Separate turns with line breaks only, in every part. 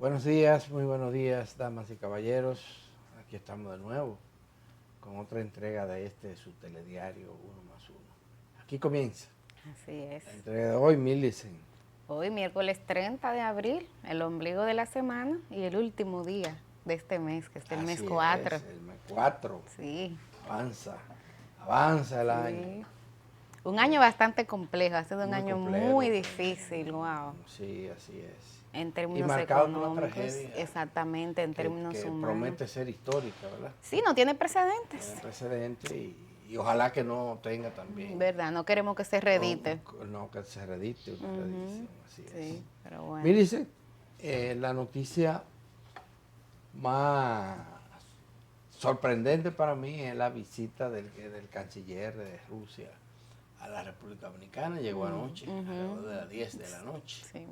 Muy buenos días, damas y caballeros. Aquí estamos de nuevo con otra entrega de su telediario Uno más Uno. Aquí comienza
Así es.
la entrega de hoy, Millicent.
Hoy, miércoles 30 de abril, el ombligo de la semana y el último día de este mes, que es el mes 4.
El mes 4.
Sí.
Avanza el
Sí.
año.
Un año bastante complejo, ha sido un
Muy
año
complejo.
muy difícil, wow.
Sí, así es.
En
Y
términos
marcado por una
económicos,
tragedia
exactamente, en términos
que
humanos.
promete ser histórica, ¿verdad?
Sí, no tiene precedentes.
Tiene precedente y ojalá que no tenga también.
¿Verdad? No queremos que se redite.
No, que se redite una reedición, así
Sí,
es.
pero bueno.
Mire, la noticia más sorprendente para mí es la visita del canciller de Rusia a la República Dominicana. Llegó anoche, alrededor de las 10 de la noche.
Sí.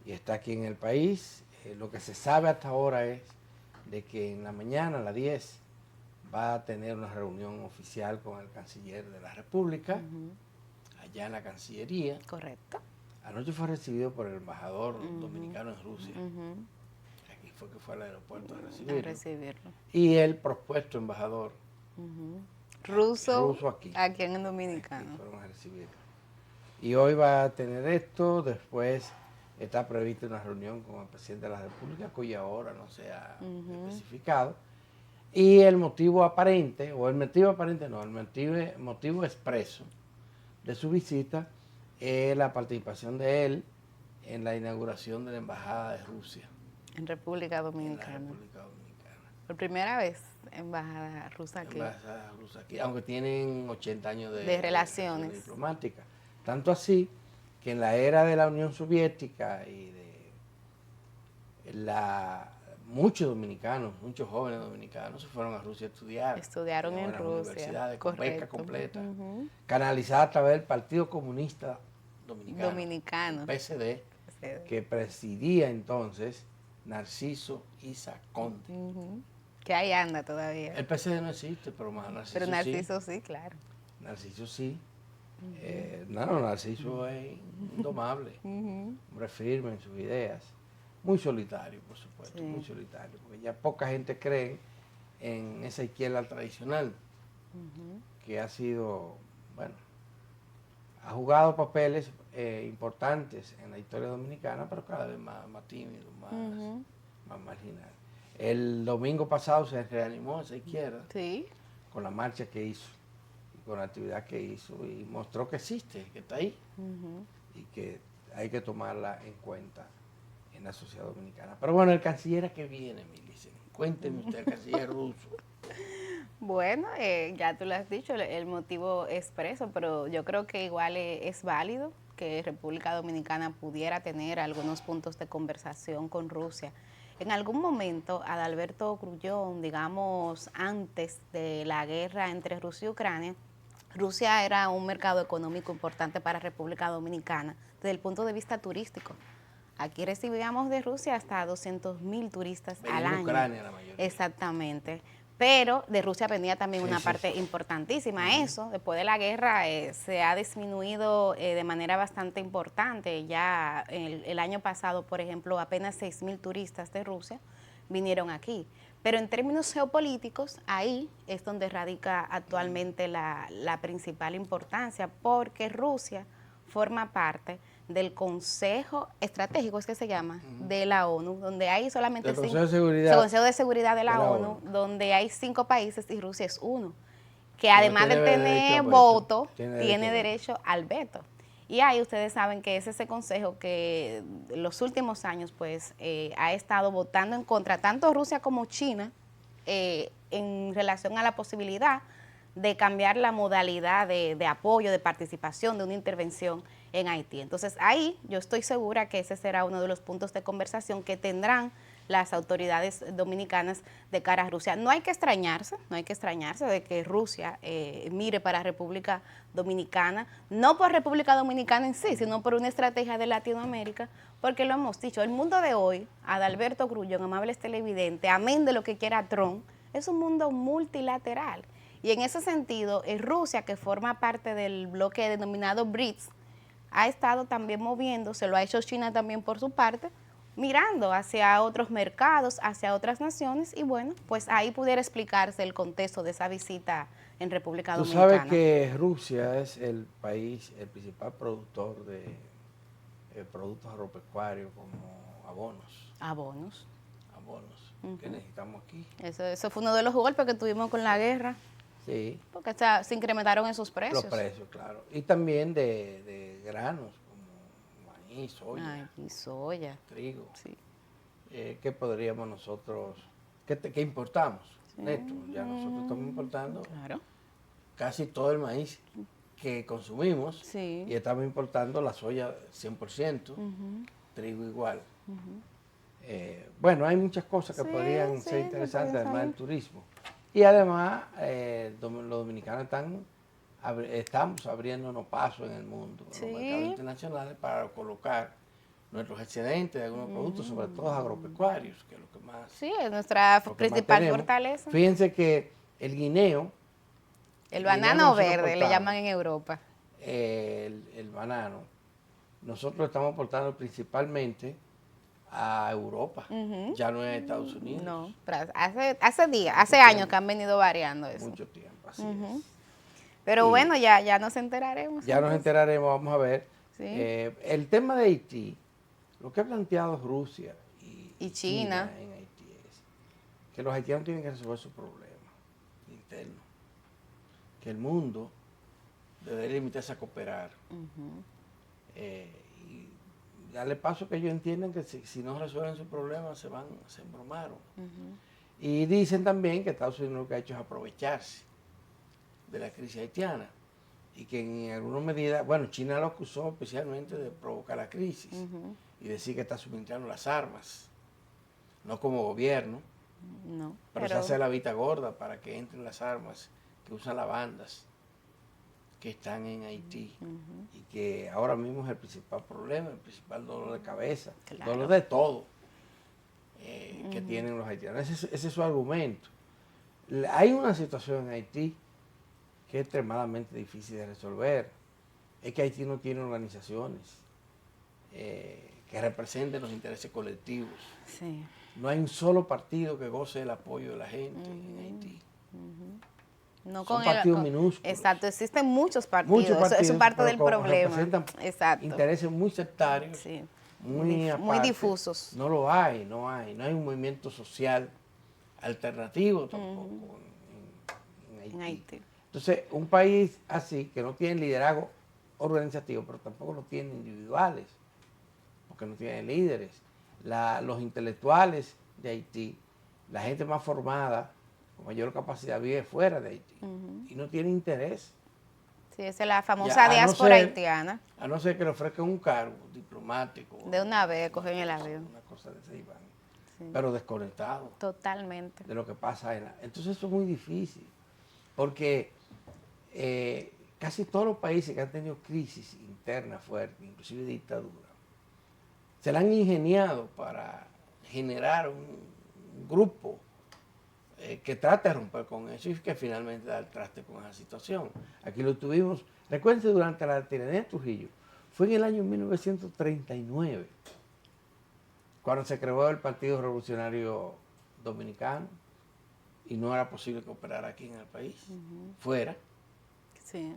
Y está aquí en el país. Lo que se sabe hasta ahora es de que en la mañana, a las 10, va a tener una reunión oficial con el canciller de la República, allá en la Cancillería.
Correcto.
Anoche fue recibido por el embajador dominicano en Rusia. Aquí fue al aeropuerto a recibirlo. Y el propuesto embajador
ruso
aquí
en Dominicano.
Aquí fueron a recibirlo. Y hoy va a tener esto, después está prevista una reunión con el presidente de la República, cuya hora no se ha especificado. Y el motivo aparente, o el motivo expreso de su visita es la participación de él en la inauguración de la Embajada de Rusia.
En República Dominicana. Por primera vez, embajada rusa aquí.
Embajada rusa aquí, aunque tienen 80 años de
relaciones
diplomáticas. Tanto así que en la era de la Unión Soviética y muchos dominicanos, muchos jóvenes dominicanos se fueron a Rusia a estudiar.
Estudiaron en Rusia.
Universidades con beca completa, canalizada a través del Partido Comunista Dominicano. El PSD, que presidía entonces Narciso Isa Conde.
Que ahí anda todavía.
El PSD no existe, pero más Narciso sí.
Pero Narciso sí, claro.
Narciso sí. Narciso es indomable, hombre firme en sus ideas. Muy solitario, por supuesto, muy solitario, porque ya poca gente cree en esa izquierda tradicional, que ha sido, bueno, ha jugado papeles importantes en la historia dominicana, pero cada vez más tímido, más marginal. El domingo pasado se reanimó esa izquierda con la marcha que hizo, y con la actividad que hizo, y mostró que existe, que está ahí, y que hay que tomarla en cuenta en la sociedad dominicana. Pero bueno, el canciller a qué viene, Millicent. Cuénteme usted, el canciller ruso.
Bueno, ya tú lo has dicho, el motivo expreso, pero yo creo que igual es válido que República Dominicana pudiera tener algunos puntos de conversación con Rusia. En algún momento, Adalberto Grullón, digamos, antes de la guerra entre Rusia y Ucrania, Rusia era un mercado económico importante para República Dominicana desde el punto de vista turístico. Aquí recibíamos de Rusia hasta 200,000 turistas al año.
Ucrania la mayoría.
Exactamente. Pero de Rusia venía también una parte importantísima. Eso, después de la guerra, se ha disminuido de manera bastante importante. Ya el año pasado, por ejemplo, apenas 6,000 turistas de Rusia vinieron aquí. Pero en términos geopolíticos, ahí es donde radica actualmente la principal importancia, porque Rusia forma parte del Consejo Estratégico, es que se llama, de la ONU, donde hay solamente
Consejo de
Seguridad de la ONU, donde hay 5 países y Rusia es uno, que además de tener voto, tiene derecho al veto. Y ahí ustedes saben que es ese consejo que en los últimos años pues ha estado votando en contra tanto Rusia como China en relación a la posibilidad de cambiar la modalidad de apoyo, de participación, de una intervención en Haití. Entonces ahí yo estoy segura que ese será uno de los puntos de conversación que tendrán las autoridades dominicanas de cara a Rusia. No hay que extrañarse de que Rusia mire para República Dominicana, no por República Dominicana en sí, sino por una estrategia de Latinoamérica, porque lo hemos dicho, el mundo de hoy, Adalberto Grullón, amables televidentes, amén de lo que quiera Trump, es un mundo multilateral. Y en ese sentido, Rusia, que forma parte del bloque denominado BRICS, ha estado también moviéndose, lo ha hecho China también por su parte, mirando hacia otros mercados, hacia otras naciones, y bueno, pues ahí pudiera explicarse el contexto de esa visita en República Dominicana.
Tú sabes que Rusia es el país, el principal productor de productos agropecuarios como abonos.
Abonos.
Que necesitamos aquí.
Eso fue uno de los golpes que tuvimos con la guerra.
Sí.
Porque se incrementaron esos precios.
Los precios, claro. Y también de granos como maíz, soya.
Y soya.
Trigo.
Sí.
¿Qué podríamos nosotros, qué importamos? Sí. Neto, ya nosotros estamos importando casi todo el maíz que consumimos,
sí,
y estamos importando la soya 100%, trigo igual. Bueno, hay muchas cosas que podrían ser interesantes, además del turismo. Y además, los dominicanos estamos abriéndonos paso en el mundo, en los mercados internacionales, para colocar nuestros excedentes de algunos productos, sobre todo agropecuarios, que es lo que más...
Sí, es nuestra principal fortaleza.
Fíjense que el guineo...
El banano verde, le llaman en Europa.
El banano, nosotros lo estamos aportando principalmente a Europa, ya no es a Estados Unidos.
No, pero hace años que han venido variando eso.
Mucho tiempo, así es.
Pero bueno, ya nos enteraremos.
Ya nos enteraremos, vamos a ver. ¿Sí? El tema de Haití, lo que ha planteado Rusia y China en Haití es que los haitianos tienen que resolver su problema interno, que el mundo debe limitarse a cooperar. Y darle paso que ellos entiendan que si no resuelven su problema se embromaron. Y dicen también que Estados Unidos lo que ha hecho es aprovecharse de la crisis haitiana y que en alguna medida, bueno, China lo acusó especialmente de provocar la crisis y decir que está suministrando las armas, no como gobierno, pero se hace la vista gorda para que entren las armas que usan las bandas que están en Haití y que ahora mismo es el principal problema, el principal dolor de cabeza, dolor de todo que tienen los haitianos. Ese es su argumento. Hay una situación en Haití que es extremadamente difícil de resolver. Es que Haití no tiene organizaciones que representen los intereses colectivos.
Sí.
No hay un solo partido que goce del apoyo de la gente en Haití.
No
son partidos minúsculos.
Exacto, existen muchos partidos, eso es parte del problema.
Representan intereses muy sectarios,
muy difusos.
No lo hay, no hay un movimiento social alternativo tampoco en Haití. Entonces, un país así, que no tiene liderazgo organizativo, pero tampoco lo tiene individuales, porque no tiene líderes. Los intelectuales de Haití, la gente más formada, con mayor capacidad, vive fuera de Haití y no tiene interés.
Sí, esa es la famosa diáspora haitiana.
A no ser que le ofrezcan un cargo diplomático.
De una vez cogen el avión.
Una cosa de ese Iván. Pero desconectado.
Totalmente.
De lo que pasa entonces eso es muy difícil, porque casi todos los países que han tenido crisis interna fuerte, inclusive dictadura, se la han ingeniado para generar un grupo que trate de romper con eso y que finalmente da el traste con esa situación. Aquí lo tuvimos, recuérdense, durante la tiranía de Trujillo, fue en el año 1939, cuando se creó el Partido Revolucionario Dominicano y no era posible que operara aquí en el país, fuera.
Sí,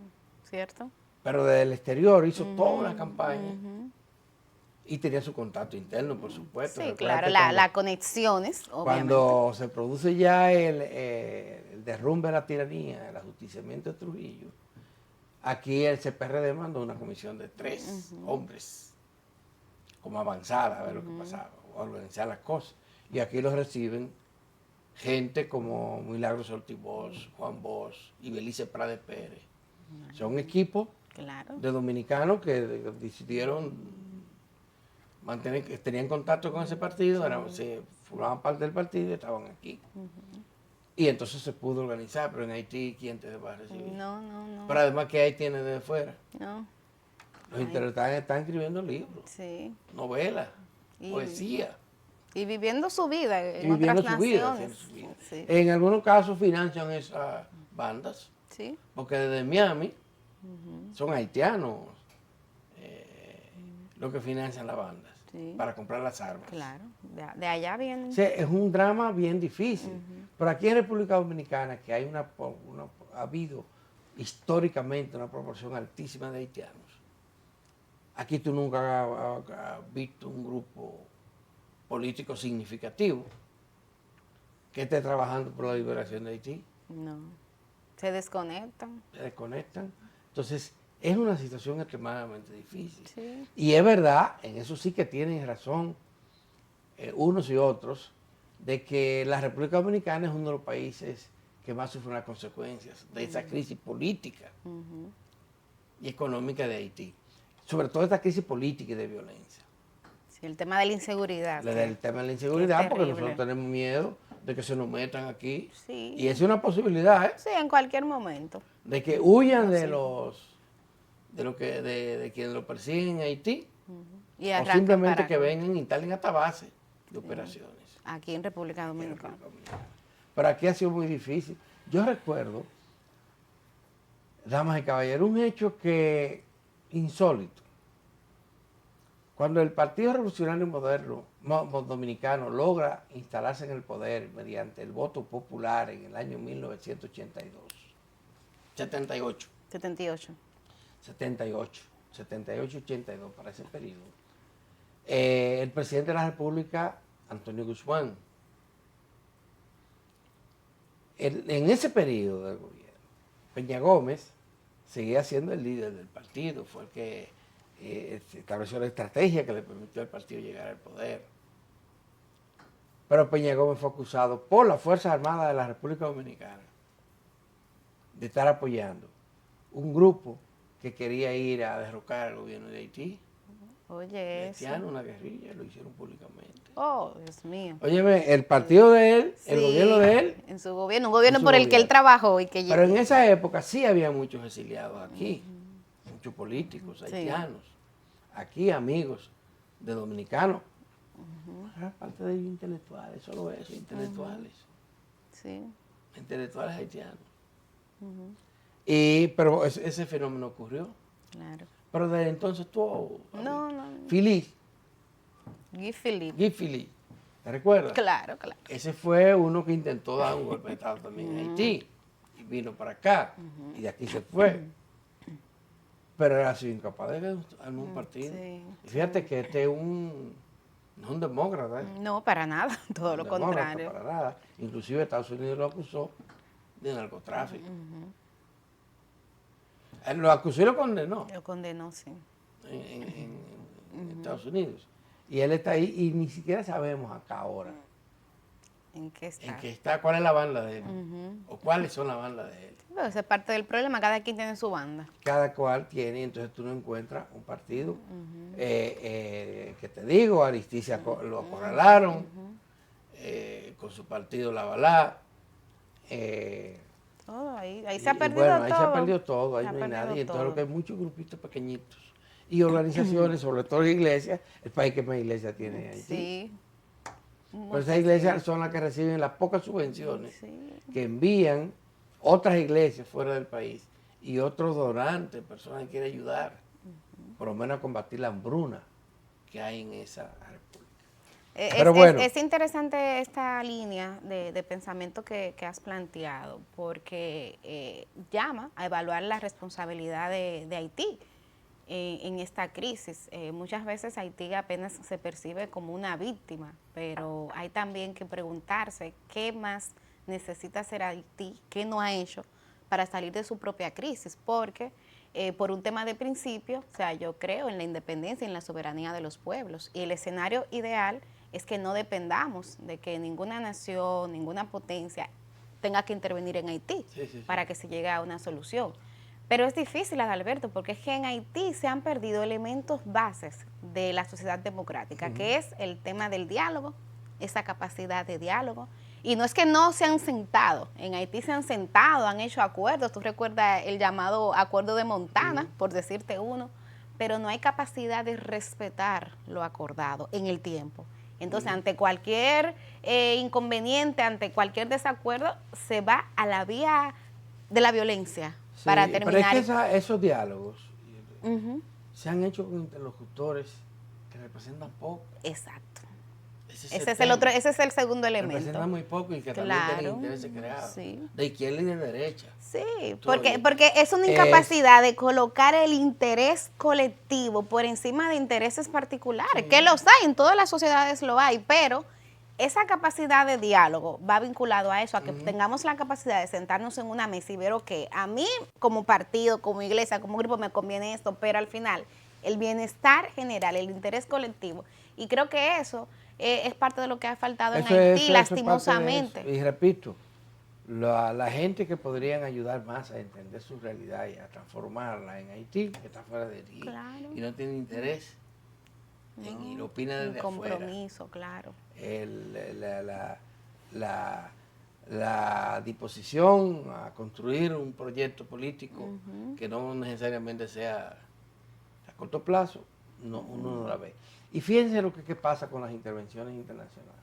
cierto.
Pero desde el exterior hizo toda una campaña y tenía su contacto interno, por supuesto.
Sí, claro, las conexiones, obviamente.
Cuando se produce ya el derrumbe de la tiranía, el ajusticiamiento de Trujillo, aquí el CPRD mandó una comisión de 3 hombres, como avanzada, a ver lo que pasaba, a organizar las cosas. Y aquí los reciben gente como Milagros Ortiz Bosch, Juan Bosch y Belice Prade Pérez. Son equipos de dominicanos que decidieron que tenían contacto con ese partido, se formaban parte del partido y estaban aquí. Y entonces se pudo organizar, pero en Haití, ¿quién te va a recibir?
No.
Pero además, ¿qué hay tiene desde fuera?
No.
Los intelectuales están escribiendo libros, novelas, poesía.
Y viviendo su vida en otras naciones.
Sí. En algunos casos financian esas bandas, porque desde Miami son haitianos los que financian las bandas. para comprar las armas.
Claro, de allá vienen.
O sea, es un drama bien difícil. Pero aquí en República Dominicana, que hay ha habido históricamente una proporción altísima de haitianos, aquí tú nunca has visto un grupo político significativo que esté trabajando por la liberación de Haití.
No, se desconectan.
Se desconectan. Entonces, es una situación extremadamente difícil.
Sí.
Y es verdad, en eso sí que tienen razón unos y otros, de que la República Dominicana es uno de los países que más sufren las consecuencias de esa crisis política y económica de Haití. Sobre todo esta crisis política y de violencia.
Sí, el tema de la inseguridad.
El tema de la inseguridad, porque nosotros tenemos miedo de que se nos metan aquí.
Sí.
Y es una posibilidad, ¿eh?
Sí, en cualquier momento.
De que huyan de quienes lo persiguen en Haití, o simplemente que vengan y instalen hasta base de operaciones.
Aquí en República Dominicana.
Pero aquí ha sido muy difícil. Yo recuerdo, damas y caballeros, un hecho que insólito. Cuando el Partido Revolucionario Moderno Dominicano logra instalarse en el poder mediante el voto popular en el año 1982, 78. 82, para ese periodo. El presidente de la República, Antonio Guzmán, en ese periodo del gobierno, Peña Gómez seguía siendo el líder del partido, fue el que estableció la estrategia que le permitió al partido llegar al poder. Pero Peña Gómez fue acusado por las Fuerzas Armadas de la República Dominicana de estar apoyando un grupo que quería ir a derrocar al gobierno de Haití.
Oye,
haitiano, una guerrilla, lo hicieron públicamente.
Oh, Dios mío.
Óyeme, el partido de él, sí, el gobierno de él.
En su gobierno, un gobierno por el que él trabajó y que
Pero en esa época sí había muchos exiliados aquí, muchos políticos haitianos, aquí amigos de dominicanos. Era parte de ellos intelectuales, solo eso, intelectuales.
Sí.
Intelectuales haitianos. Pero ese fenómeno ocurrió.
Claro.
Pero desde entonces tú...
No.
Philippe.
Guy Philippe.
¿Te recuerdas?
Claro.
Ese fue uno que intentó dar un golpe de Estado también en Haití. Y vino para acá. Y de aquí se fue. Pero él ha sido incapaz de armar un partido.
Sí.
Y fíjate que este es no es un demócrata.
No, para nada. Todo lo contrario.
Para nada. Inclusive Estados Unidos lo acusó de narcotráfico. Lo acusó y lo condenó.
Lo condenó, sí.
En Estados Unidos. Y él está ahí y ni siquiera sabemos acá ahora.
¿En qué está?
¿Cuál es la banda de él? ¿O cuáles son las bandas de él?
Pero esa es parte del problema, cada quien tiene su banda.
Cada cual tiene, entonces tú no encuentras un partido. Que te digo, Aristicia lo acorralaron, con su partido La Balá.
Ahí se ha perdido todo.
Ahí se ha perdido todo, ahí no hay nadie. Entonces lo que hay muchos grupitos pequeñitos y organizaciones, sobre todo iglesias, el país que más iglesias tiene Haití.
Sí.
Pero esas iglesias son las que reciben las pocas subvenciones que envían otras iglesias fuera del país y otros donantes, personas que quieren ayudar, por lo menos a combatir la hambruna que hay en esa república. Pero bueno.
Es interesante esta línea de pensamiento que has planteado, porque llama a evaluar la responsabilidad de Haití en esta crisis. Muchas veces Haití apenas se percibe como una víctima, pero hay también que preguntarse qué más necesita hacer Haití, qué no ha hecho para salir de su propia crisis, porque por un tema de principio, o sea, yo creo en la independencia y en la soberanía de los pueblos, y el escenario ideal es que no dependamos de que ninguna nación, ninguna potencia tenga que intervenir en Haití para que se llegue a una solución. Pero es difícil, Adalberto, porque es que en Haití se han perdido elementos bases de la sociedad democrática, que es el tema del diálogo, esa capacidad de diálogo. Y no es que no se han sentado, en Haití se han sentado, han hecho acuerdos, tú recuerdas el llamado Acuerdo de Montana, por decirte uno, pero no hay capacidad de respetar lo acordado en el tiempo. Entonces, ante cualquier inconveniente, ante cualquier desacuerdo, se va a la vía de la violencia para terminar.
Pero es que esos diálogos se han hecho con interlocutores que representan poco.
Exacto.
Ese
Ese es el segundo elemento.
Representa muy poco y que también tiene intereses creados.
Sí.
De izquierda y de derecha.
Sí, porque es una incapacidad de colocar el interés colectivo por encima de intereses particulares, que los hay, en todas las sociedades lo hay, pero esa capacidad de diálogo va vinculado a eso, a que tengamos la capacidad de sentarnos en una mesa y ver, ok, a mí como partido, como iglesia, como grupo me conviene esto, pero al final el bienestar general, el interés colectivo, y creo que eso es parte de lo que ha faltado en Haití, lastimosamente.
Y repito, la gente que podrían ayudar más a entender su realidad y a transformarla en Haití, que está fuera de Haití, y no tiene interés y lo opina desde afuera.
Compromiso, claro.
La disposición a construir un proyecto político que no necesariamente sea a corto plazo, uno no la ve. Y fíjense lo que pasa con las intervenciones internacionales.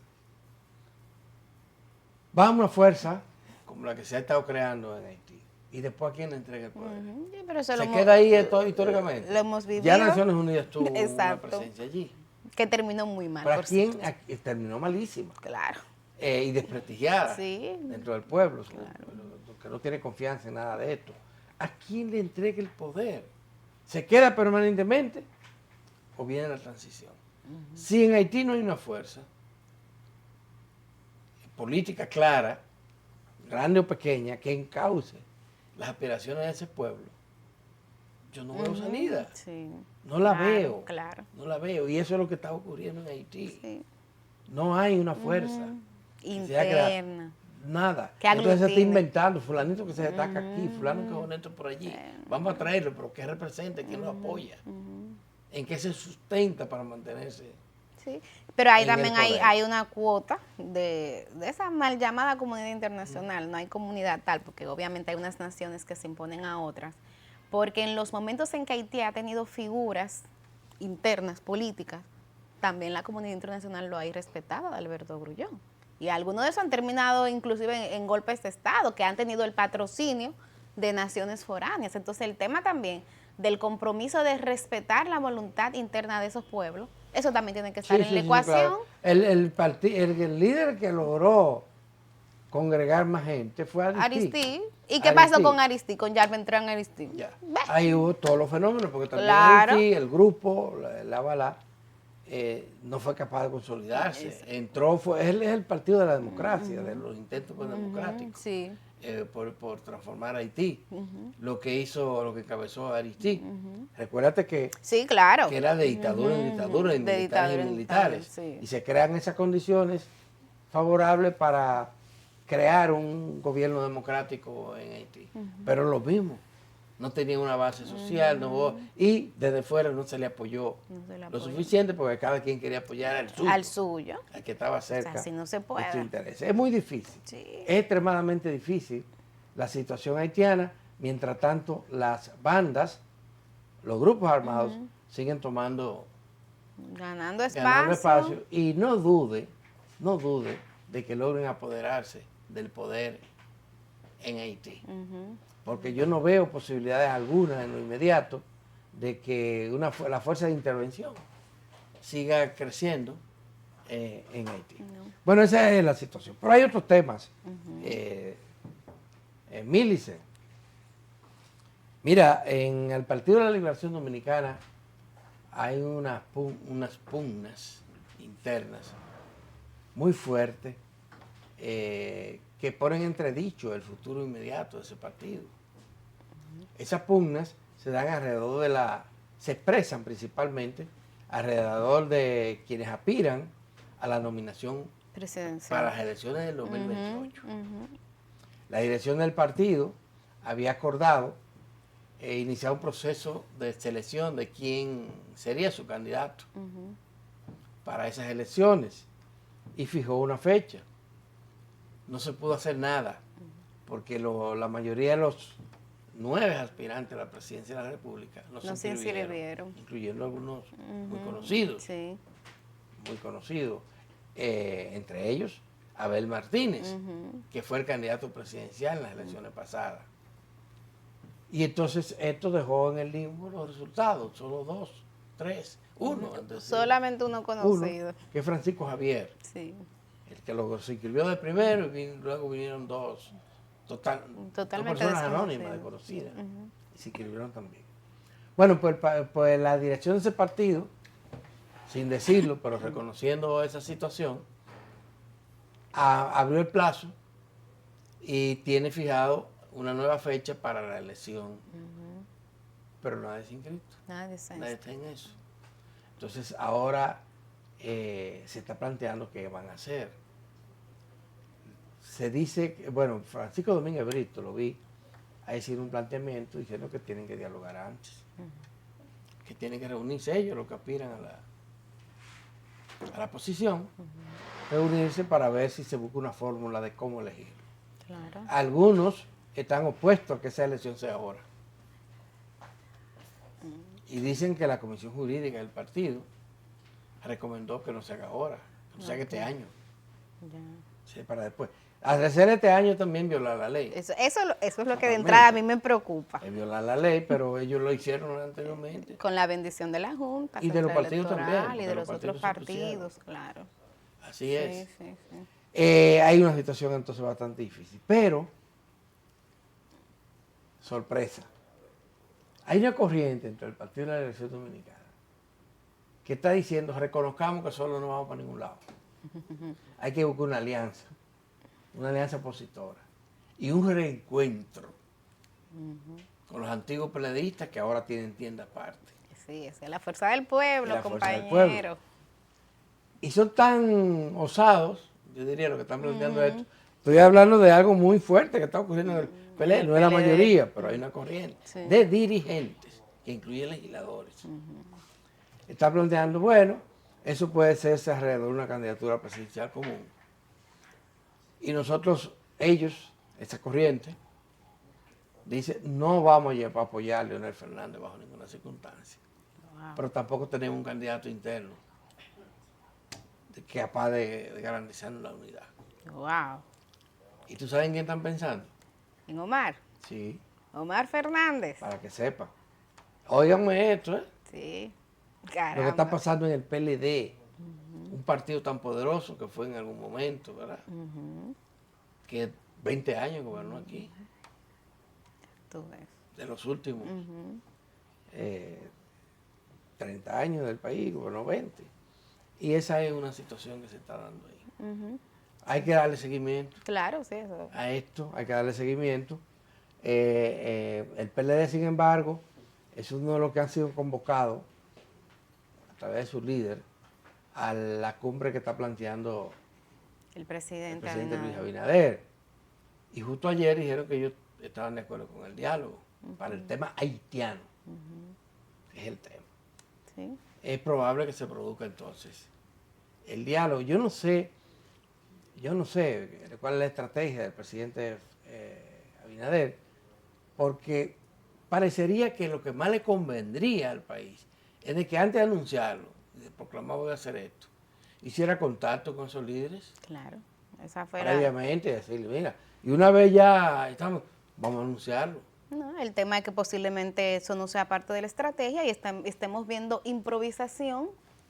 Va una fuerza como la que se ha estado creando en Haití. ¿Y después a quién le entrega el poder?
Sí, pero se
queda ahí históricamente.
Lo hemos vivido.
Ya Naciones Unidas tuvo una presencia allí.
Que terminó muy mal.
¿Para quién? Terminó malísima.
Claro.
Y desprestigiada dentro del pueblo. Claro. Que no tiene confianza en nada de esto. ¿A quién le entrega el poder? ¿Se queda permanentemente o viene la transición? Si en Haití no hay una fuerza política clara, grande o pequeña, que encauce las aspiraciones de ese pueblo, yo no veo salida.
Sí.
No la veo.
Claro.
No la veo. Y eso es lo que está ocurriendo en Haití.
Sí.
No hay una fuerza
interna.
Nada. Entonces se está inventando, fulanito que se destaca aquí, fulano que es honesto por allí. Vamos a traerlo, pero ¿qué representa? ¿Quién lo apoya? ¿En qué se sustenta para mantenerse?
Sí, pero ahí también hay una cuota de esa mal llamada comunidad internacional. No hay comunidad tal, porque obviamente hay unas naciones que se imponen a otras. Porque en los momentos en que Haití ha tenido figuras internas, políticas, también la comunidad internacional lo ha respetado a Alberto Grullón. Y algunos de esos han terminado inclusive en golpes de Estado, que han tenido el patrocinio de naciones foráneas. Entonces el tema también del compromiso de respetar la voluntad interna de esos pueblos, eso también tiene que estar en la ecuación.
Claro. El líder que logró congregar más gente fue
Aristide. ¿Y qué pasó con Aristide, con Jean-Bertrand Aristide?
Ya. Ahí hubo todos los fenómenos, porque también Aristide, el grupo, la Bala, no fue capaz de consolidarse. Él es el partido de la democracia, de los intentos democráticos.
Sí.
Por transformar Haití, lo que encabezó Aristide. Recuérdate que, que era de dictadura en dictadura, en militares y militares, y se crean esas condiciones favorables para crear un gobierno democrático en Haití. Pero lo mismo, no tenía una base social, y desde fuera no se le apoyó lo suficiente porque cada quien quería apoyar al suyo. Al que estaba cerca.
O sea, si no se puede.
De su interés. Es muy difícil.
Sí.
Es extremadamente difícil la situación haitiana. Mientras tanto, las bandas, los grupos armados, siguen
ganando espacio.
Y no dude de que logren apoderarse del poder en Haití. Porque yo no veo posibilidades algunas en lo inmediato de que la fuerza de intervención siga creciendo en Haití. No. Bueno, esa es la situación. Pero hay otros temas. Millicent. Mira, en el Partido de la Liberación Dominicana hay unas pugnas internas muy fuertes que ponen entredicho el futuro inmediato de ese partido. Esas pugnas se dan se expresan principalmente alrededor de quienes aspiran a la nominación para las elecciones del 2028. La dirección del partido había acordado iniciar un proceso de selección de quién sería su candidato para esas elecciones y fijó una fecha. No se pudo hacer nada porque la mayoría de los 9 aspirantes a la presidencia de la República no se inscribieron, incluyendo algunos muy conocidos. Sí. Muy conocidos. Entre ellos, Abel Martínez, que fue el candidato presidencial en las elecciones pasadas. Y entonces esto dejó en el limbo los resultados, solo 2 3, uno.
Solamente uno conocido.
Que es Francisco Javier.
Sí.
El que se inscribió de primero y luego vinieron dos personas anónimas, desconocidas. Y se inscribieron también. Bueno, pues la dirección de ese partido, sin decirlo, pero reconociendo esa situación, abrió el plazo y tiene fijado una nueva fecha para la elección. Pero nadie se ha inscrito. Nadie está en eso. Entonces ahora se está planteando qué van a hacer. Se dice, bueno, Francisco Domínguez Brito, lo vi, ha hecho un planteamiento diciendo que tienen que dialogar antes. Que tienen que reunirse ellos, los que aspiran a la posición, reunirse para ver si se busca una fórmula de cómo elegir.
Claro.
Algunos están opuestos a que esa elección sea ahora. Y dicen que la Comisión Jurídica del partido recomendó que no se haga ahora, que no se haga este año. Sí, para después. Al hacer este año también violar la ley.
Eso es lo que de entrada a mí me preocupa.
Es violar la ley, pero ellos lo hicieron anteriormente.
Con la bendición de la Junta.
Y de los partidos también.
Y de los otros partidos, claro.
Así es.
Sí.
Hay una situación entonces bastante difícil. Pero, sorpresa, hay una corriente entre el Partido de la Liberación Dominicana que está diciendo, reconozcamos que solo no vamos para ningún lado. Hay que buscar una alianza opositora y un reencuentro con los antiguos peledeístas que ahora tienen tienda aparte.
Sí, esa es la fuerza del pueblo, compañero.
Y son tan osados, yo diría, lo que están planteando esto. Estoy hablando de algo muy fuerte que está ocurriendo en el PLD, no es la mayoría, pero hay una corriente de dirigentes, que incluye legisladores. Está planteando, bueno, eso puede ser alrededor de una candidatura presidencial común. Y nosotros, esa corriente, dice, no vamos a apoyar a Leonel Fernández bajo ninguna circunstancia. Pero tampoco tenemos un candidato interno que es capaz de garantizar la unidad.
Wow.
¿Y tú sabes en quién están pensando?
¿En Omar?
Sí.
Omar Fernández.
Para que sepa. Óiganme esto, ¿eh?
Sí. Caramba.
Lo que está pasando en el PLD, un partido tan poderoso que fue en algún momento, ¿verdad? Que 20 años gobernó aquí.
Tú ves.
De los últimos 30 años del país, gobernó 20. Y esa es una situación que se está dando ahí. Hay que darle seguimiento.
Claro, sí, eso.
A esto, hay que darle seguimiento. El PLD, sin embargo, es uno de los que han sido convocados a través de su líder a la cumbre que está planteando
el presidente
Luis Abinader. Y justo ayer dijeron que ellos estaban de acuerdo con el diálogo para el tema haitiano. Es el tema.
Sí.
Es probable que se produzca entonces el diálogo. Yo no sé cuál es la estrategia del presidente Abinader, porque parecería que lo que más le convendría al país es de que antes de anunciarlo, de proclamar voy a hacer esto, hiciera contacto con esos líderes.
Claro, esa fue
previamente, decirle, venga, y una vez ya estamos, vamos a anunciarlo.
No, el tema es que posiblemente eso no sea parte de la estrategia y estemos viendo improvisación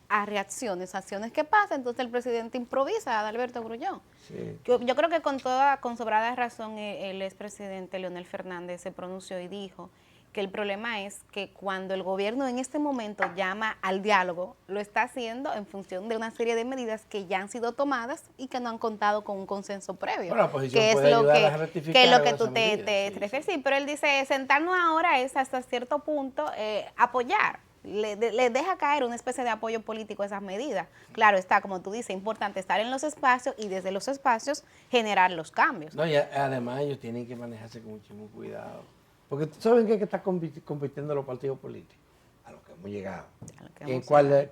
a reacciones, acciones que pasan, entonces el presidente improvisa, Adalberto Grullón.
Sí.
Yo creo que con sobrada razón el expresidente Leonel Fernández se pronunció y dijo que el problema es que cuando el gobierno en este momento llama al diálogo, lo está haciendo en función de una serie de medidas que ya han sido tomadas y que no han contado con un consenso previo.
Bueno, la oposición puede ayudar a rectificar
que es lo que tú te refieres. Sí, pero él dice, sentarnos ahora es hasta cierto punto apoyar. Le deja caer una especie de apoyo político a esas medidas. Claro está, como tú dices, importante estar en los espacios y desde los espacios generar los cambios.
No, y además ellos tienen que manejarse con muchísimo cuidado. Porque ¿saben qué está compitiendo los partidos políticos? A los que hemos llegado.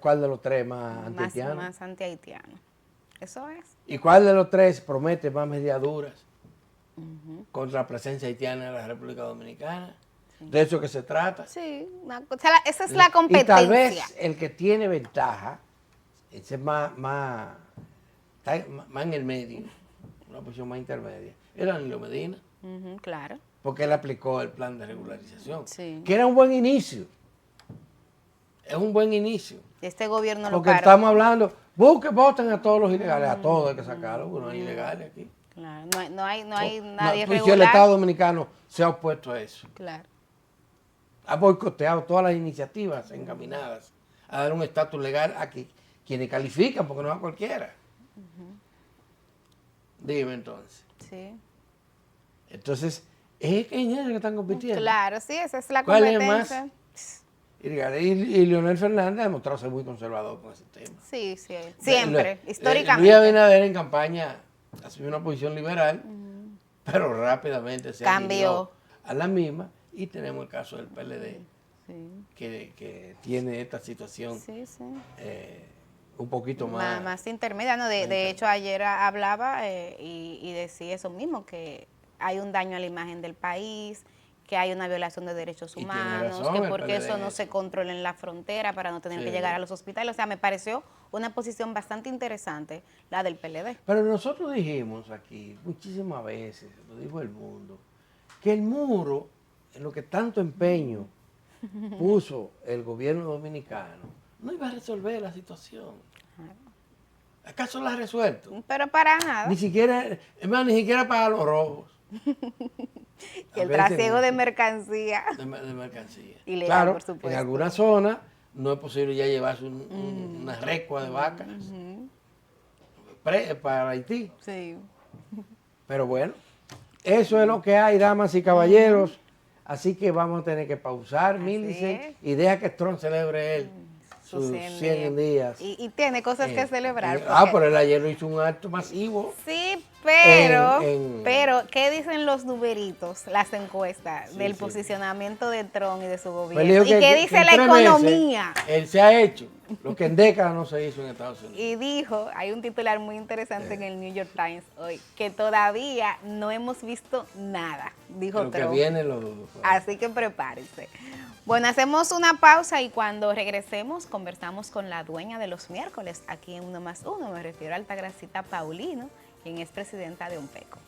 ¿Cuál de los tres más antihaitianos?
Más antihaitiano. Eso es.
¿Y cuál de los tres promete más medidas duras contra la presencia haitiana en la República Dominicana? Sí. ¿De eso que se trata?
Sí, esa es la competencia.
Y tal vez el que tiene ventaja, ese es más en el medio, una posición más intermedia, era Danilo Medina.
Claro.
Porque él aplicó el plan de regularización,
sí,
que era un buen inicio. es un buen inicio.
Este gobierno
Porque
lo
estamos hablando, voten a todos los ilegales, a todos hay que sacarlos, porque no hay ilegales aquí.
Claro, no hay nadie
Pues
regular.
si el Estado Dominicano se ha opuesto a eso.
Claro.
Ha boicoteado todas las iniciativas encaminadas a dar un estatus legal a quienes califican, porque no a cualquiera. Dime entonces.
Sí.
Entonces, es en eso que están compitiendo.
Claro, sí, esa es la
¿Cuál es
competencia.
más? Y Leonel Fernández ha demostrado ser muy conservador con ese tema.
Sí, siempre, históricamente.
Luis Abinader en campaña asumió una posición liberal, pero rápidamente se
cambió
a la misma, y tenemos el caso del PLD,
sí.
que tiene esta situación un poquito
más intermedia. No, de hecho, ayer hablaba y decía eso mismo, que hay un daño a la imagen del país, que hay una violación de derechos humanos, que porque eso no se controla en la frontera para no tener que llegar a los hospitales. O sea, me pareció una posición bastante interesante la del PLD.
Pero nosotros dijimos aquí muchísimas veces, lo dijo el mundo, que el muro, en lo que tanto empeño puso el gobierno dominicano, no iba a resolver la situación. ¿Acaso la ha resuelto?
Pero para nada.
Ni siquiera, es más, ni siquiera para los robos.
Y el trasiego de mercancía.
De mercancía.
Ilegal,
claro,
por supuesto.
en algunas zonas no es posible ya llevarse una recua de vacas para Haití.
Sí.
Pero bueno, eso es lo que hay, damas y caballeros. Así que vamos a tener que pausar, Millicent, y deja que Trump celebre él sus 100 días.
Y tiene cosas que celebrar.
Pero él ayer hizo un acto masivo.
Sí, pero ¿qué dicen los numeritos, las encuestas del posicionamiento de Trump y de su gobierno? ¿Y qué dice la economía?
Él se ha hecho lo que en décadas no se hizo en Estados Unidos.
Y dijo, hay un titular muy interesante en el New York Times hoy, que todavía no hemos visto nada, dijo Trump.
Que viene
Así que prepárense. Bueno, hacemos una pausa y cuando regresemos conversamos con la dueña de los miércoles aquí en 1+1, me refiero a Altagracita Paulino, quien es presidenta de OMPECO.